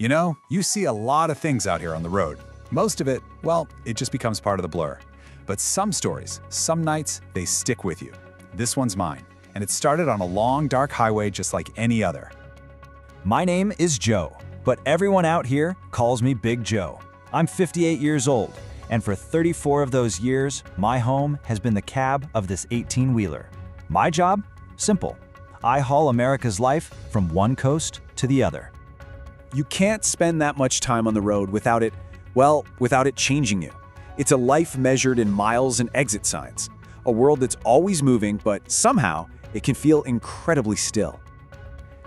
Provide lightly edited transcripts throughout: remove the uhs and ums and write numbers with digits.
You know, you see a lot of things out here on the road. Most of it, well, it just becomes part of the blur. But some stories, some nights, they stick with you. This one's mine, and it started on a long, dark highway just like any other. My name is Joe, but everyone out here calls me Big Joe. I'm 58 years old, and for 34 of those years, my home has been the cab of this 18-wheeler. My job? Simple. I haul America's life from one coast to the other. You can't spend that much time on the road without it changing you. It's a life measured in miles and exit signs. A world that's always moving, but somehow it can feel incredibly still.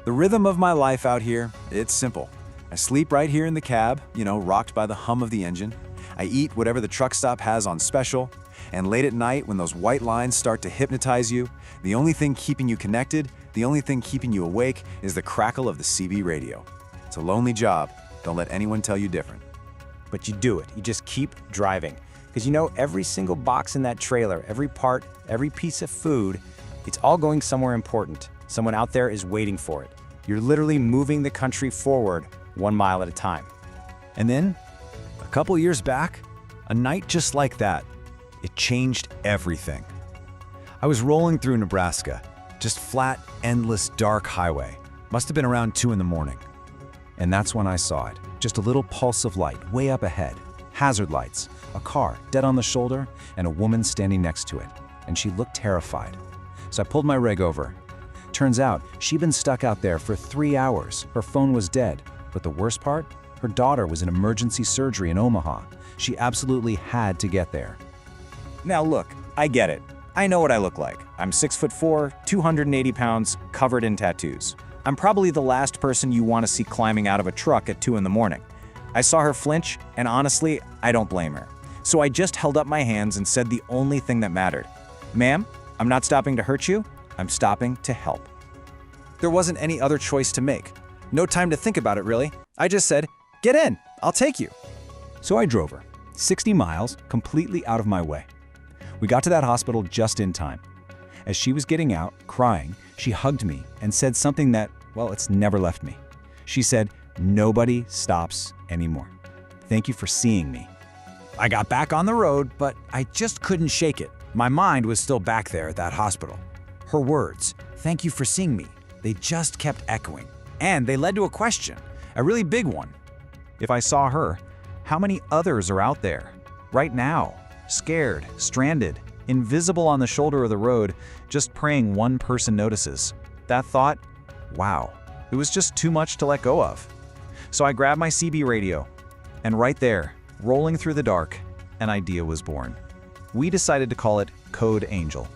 The rhythm of my life out here, it's simple. I sleep right here in the cab, rocked by the hum of the engine. I eat whatever the truck stop has on special. And late at night, when those white lines start to hypnotize you, the only thing keeping you connected, the only thing keeping you awake is the crackle of the CB radio. It's a lonely job. Don't let anyone tell you different. But you do it. You just keep driving. Because every single box in that trailer, every part, every piece of food, it's all going somewhere important. Someone out there is waiting for it. You're literally moving the country forward 1 mile at a time. And then, a couple years back, a night just like that, it changed everything. I was rolling through Nebraska, just flat, endless, dark highway. Must have been around 2 in the morning. And that's when I saw it. Just a little pulse of light way up ahead. Hazard lights, a car dead on the shoulder, and a woman standing next to it. And she looked terrified. So I pulled my rig over. Turns out, she'd been stuck out there for 3 hours. Her phone was dead. But the worst part? Her daughter was in emergency surgery in Omaha. She absolutely had to get there. Now look, I get it. I know what I look like. I'm 6'4", 280 pounds, covered in tattoos. I'm probably the last person you want to see climbing out of a truck at 2 in the morning. I saw her flinch, and honestly, I don't blame her. So I just held up my hands and said the only thing that mattered. Ma'am, I'm not stopping to hurt you, I'm stopping to help. There wasn't any other choice to make. No time to think about it, really. I just said, get in, I'll take you. So I drove her, 60 miles, completely out of my way. We got to that hospital just in time. As she was getting out, crying, she hugged me and said something that, it's never left me. She said, "Nobody stops anymore. Thank you for seeing me." I got back on the road, but I just couldn't shake it. My mind was still back there at that hospital. Her words, "Thank you for seeing me," they just kept echoing. And they led to a question, a really big one. If I saw her, how many others are out there, right now, scared, stranded, invisible on the shoulder of the road, just praying one person notices? That thought, wow, it was just too much to let go of. So I grabbed my CB radio, and right there, rolling through the dark, an idea was born. We decided to call it Code Angel.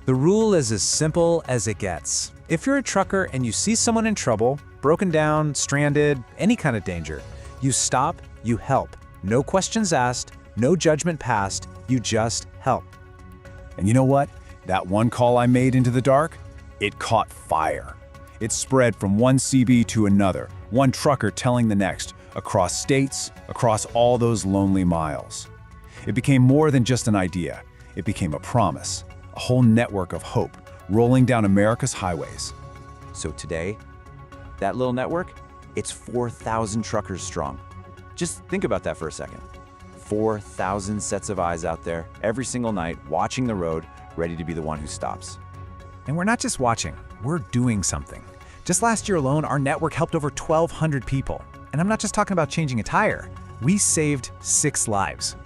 The rule is as simple as it gets. If you're a trucker and you see someone in trouble, broken down, stranded, any kind of danger, you stop, you help. No questions asked, no judgment passed, you just help. And you know what? That one call I made into the dark, it caught fire. It spread from one CB to another, one trucker telling the next, across states, across all those lonely miles. It became more than just an idea. It became a promise, a whole network of hope rolling down America's highways. So today, that little network, it's 4,000 truckers strong. Just think about that for a second. 4,000 sets of eyes out there every single night, watching the road, ready to be the one who stops. And we're not just watching, we're doing something. Just last year alone, our network helped over 1,200 people. And I'm not just talking about changing a tire. We saved 6 lives.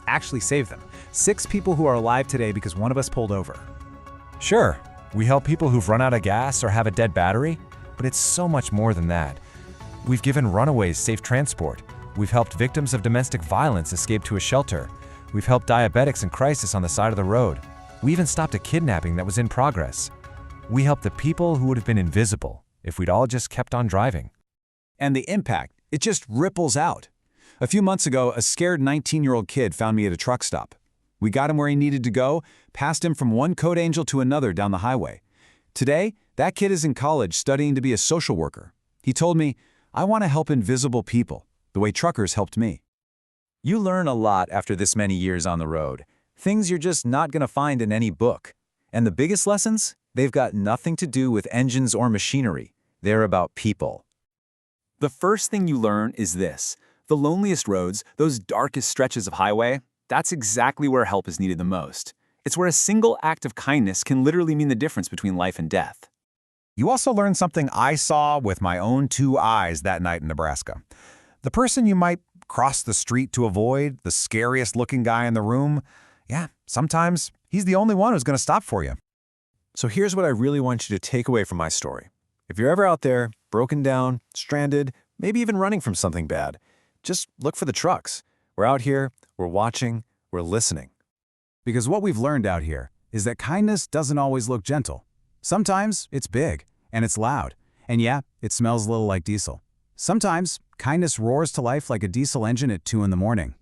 Actually saved them. 6 people who are alive today because one of us pulled over. Sure, we help people who've run out of gas or have a dead battery, but it's so much more than that. We've given runaways safe transport. We've helped victims of domestic violence escape to a shelter. We've helped diabetics in crisis on the side of the road. We even stopped a kidnapping that was in progress. We helped the people who would have been invisible if we'd all just kept on driving. And the impact, it just ripples out. A few months ago, a scared 19-year-old kid found me at a truck stop. We got him where he needed to go, passed him from one code angel to another down the highway. Today, that kid is in college studying to be a social worker. He told me, "I want to help invisible people, the way truckers helped me." You learn a lot after this many years on the road. Things you're just not going to find in any book. And the biggest lessons? They've got nothing to do with engines or machinery. They're about people. The first thing you learn is this. The loneliest roads, those darkest stretches of highway, that's exactly where help is needed the most. It's where a single act of kindness can literally mean the difference between life and death. You also learn something I saw with my own 2 eyes that night in Nebraska. The person you might cross the street to avoid, the scariest-looking guy in the room, yeah, sometimes he's the only one who's going to stop for you. So here's what I really want you to take away from my story. If you're ever out there, broken down, stranded, maybe even running from something bad, just look for the trucks. We're out here, we're watching, we're listening. Because what we've learned out here is that kindness doesn't always look gentle. Sometimes it's big, and it's loud, and yeah, it smells a little like diesel. Sometimes kindness roars to life like a diesel engine at 2 in the morning.